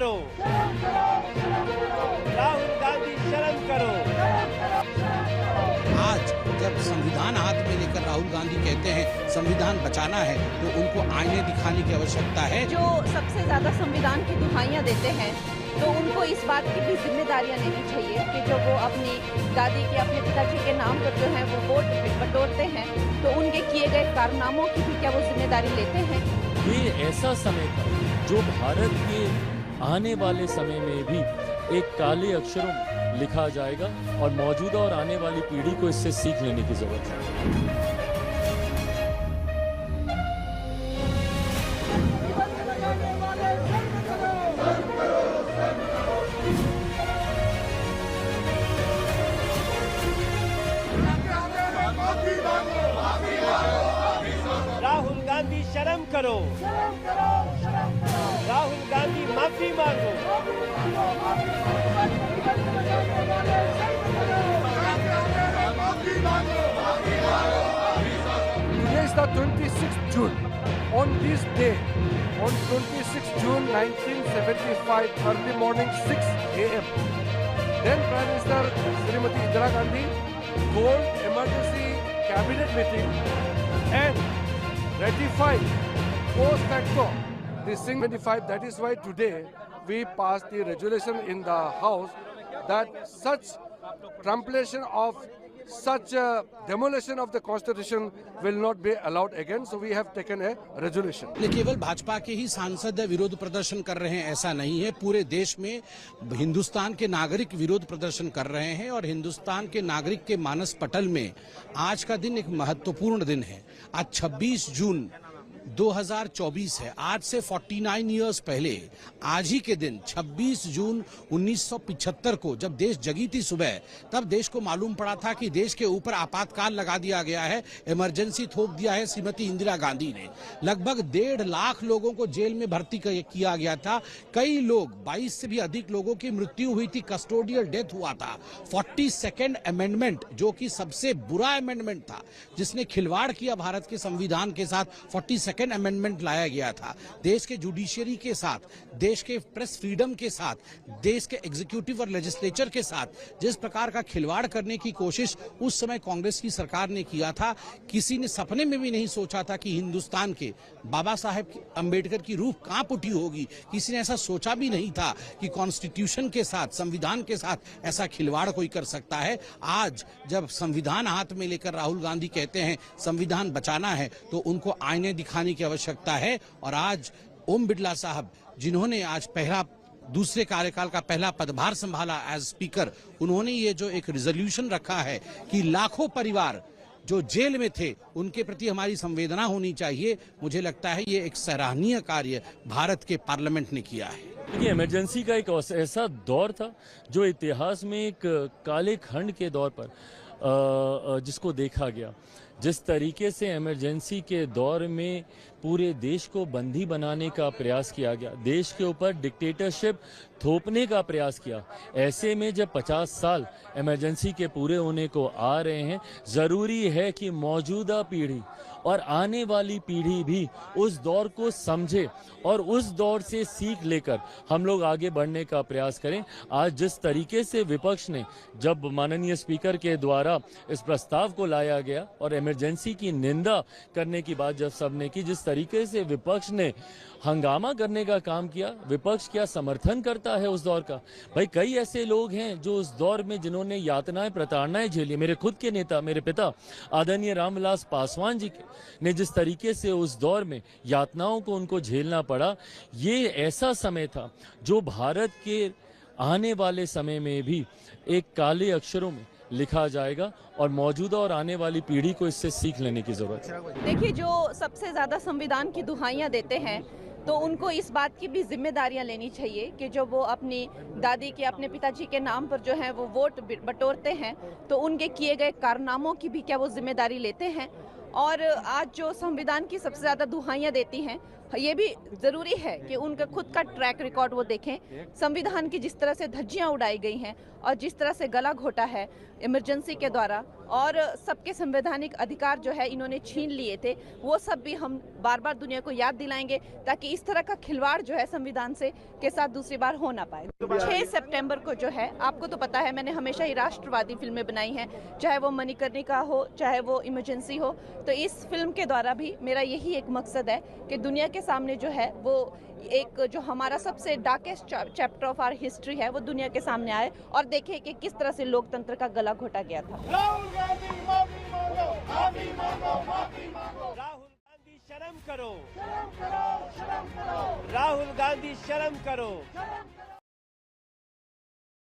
करो, राहुल गांधी शर्म करो। आज जब संविधान हाथ में लेकर राहुल गांधी कहते हैं संविधान बचाना है, तो उनको आईने दिखाने की आवश्यकता है। जो सबसे ज्यादा संविधान की दुहाइयां देते हैं, तो उनको इस बात की भी जिम्मेदारियां लेनी चाहिए कि जो वो अपनी दादी के, अपने पिताजी के नाम पर जो है वो वोट बटोरते हैं, तो उनके किए गए कारनामों की भी क्या वो जिम्मेदारी लेते हैं। ये ऐसा समय था जो भारत के आने वाले समय में भी एक काले अक्षरों में लिखा जाएगा और मौजूदा और आने वाली पीढ़ी को इससे सीख लेने की जरूरत है। राहुल गांधी शर्म करो, राहुल गांधी माफी मांगो। Today is the 26th June. On this day, on 26th June 1975, early morning 6 a.m., then Prime Minister Srimati Indira Gandhi called emergency cabinet meeting and ratified post facto the 75. That is why today we passed the resolution in the House that such trumpulation of such demolition of the constitution will not be allowed again. So we have taken a resolution. केवल भाजपा के ही सांसद विरोध प्रदर्शन कर रहे हैं ऐसा नहीं है, पूरे देश में हिंदुस्तान के नागरिक विरोध प्रदर्शन कर रहे हैं और हिंदुस्तान के नागरिक के मानस पटल में आज का दिन एक महत्वपूर्ण दिन है। आज 26 जून 2024 है। आज से 49 इयर्स पहले आज ही के दिन 26 जून 1975 को जब देश जगी थी सुबह, तब देश को मालूम पड़ा था कि देश के ऊपर आपातकाल लगा दिया गया है, इमरजेंसी थोप दिया है श्रीमती इंदिरा गांधी ने। लगभग 1.5 लाख लोगों को जेल में भर्ती किया गया था। कई लोग 22 से भी अधिक लोगों की मृत्यु हुई थी, कस्टोडियल डेथ हुआ था। 42nd अमेंडमेंट जो कि सबसे बुरा अमेंडमेंट था, जिसने खिलवाड़ किया भारत के संविधान के साथ, 42nd अमेंडमेंट लाया गया था। देश के जुडिशरी के साथ, देश के प्रेस फ्रीडम के साथ, देश के एग्जीक्यूटिव और लेजिस्लेचर के साथ जिस प्रकार का खिलवाड़ करने की कोशिश उस समय कांग्रेस की सरकार ने किया था, किसी ने सपने में भी नहीं सोचा था कि हिंदुस्तान के बाबा साहेब अंबेडकर की रूह कांप उठी होगी। किसी ने ऐसा सोचा भी नहीं था कि कॉन्स्टिट्यूशन के साथ, संविधान के साथ ऐसा खिलवाड़ कोई कर सकता है। आज जब संविधान हाथ में लेकर राहुल गांधी कहते हैं संविधान बचाना है, तो उनको आईने दिखाने की आवश्यकता है। और आज ओम बिरला साहब, जिन्होंने आज दूसरे कार्यकाल का पहला पदभार संभाला एज स्पीकर, उन्होंने ये जो एक रिजोल्यूशन रखा है कि लाखों परिवार जो जेल में थे उनके प्रति हमारी संवेदना होनी चाहिए, मुझे लगता है ये एक सराहनीय कार्य भारत के पार्लियामेंट ने किया है। देखिए, इमरजेंसी का एक ऐसा दौर था जो इतिहास में एक काले खंड के दौर पर जिसको देखा गया। जिस तरीके से इमरजेंसी के दौर में पूरे देश को बंदी बनाने का प्रयास किया गया, देश के ऊपर डिक्टेटरशिप थोपने का प्रयास किया, ऐसे में जब 50 साल इमरजेंसी के पूरे होने को आ रहे हैं, ज़रूरी है कि मौजूदा पीढ़ी और आने वाली पीढ़ी भी उस दौर को समझे और उस दौर से सीख लेकर हम लोग आगे बढ़ने का प्रयास करें। आज जिस तरीके से विपक्ष ने, जब माननीय स्पीकर के द्वारा इस प्रस्ताव को लाया गया और इमरजेंसी की निंदा करने की बात जब सबने की, जिस तरीके से विपक्ष ने हंगामा करने का काम किया, विपक्ष क्या समर्थन करता है उस दौर का? भाई, कई ऐसे लोग हैं जो उस दौर में जिन्होंने यातनाएं, प्रताड़नाएं झेली। मेरे खुद के नेता, मेरे पिता आदरणीय रामविलास पासवान जी ने जिस तरीके से उस दौर में यातनाओं को उनको झेलना पड़ा, ये ऐसा समय था जो भारत के आने वाले समय में भी एक काले अक्षरों में लिखा जाएगा और मौजूदा और आने वाली पीढ़ी को इससे सीख लेने की जरूरत है। देखिए, जो सबसे ज्यादा संविधान की दुहाइयां देते हैं, तो उनको इस बात की भी जिम्मेदारियां लेनी चाहिए कि जो वो अपनी दादी के, अपने पिताजी के नाम पर जो है वो वोट बटोरते हैं, तो उनके किए गए कारनामों की भी क्या वो जिम्मेदारी लेते हैं। और आज जो संविधान की सबसे ज्यादा दुहाइयां देती हैं, ये भी जरूरी है कि उनका खुद का ट्रैक रिकॉर्ड वो देखें। संविधान की जिस तरह से धज्जियां उड़ाई गई हैं और जिस तरह से गला घोटा है इमरजेंसी के द्वारा और सबके संवैधानिक अधिकार जो है इन्होंने छीन लिए थे, वो सब भी हम बार बार दुनिया को याद दिलाएंगे ताकि इस तरह का खिलवाड़ जो है संविधान से के साथ दूसरी बार हो ना पाए। 6 सितंबर को जो है, आपको तो पता है मैंने हमेशा ही राष्ट्रवादी फिल्में बनाई हैं, चाहे वो मणिकर्णिका हो चाहे वो इमरजेंसी हो। तो इस फिल्म के द्वारा भी मेरा यही एक मकसद है कि दुनिया के सामने जो है वो एक जो हमारा सबसे darkest chapter of our history है वो दुनिया के सामने आए और देखें कि किस तरह से लोकतंत्र का गला घोटा गया था। राहुल गांधी माफी मांगो, माफी मांगो, माफी मांगो। राहुल गांधी शर्म करो, शर्म करो, शर्म करो। राहुल गांधी शर्म करो।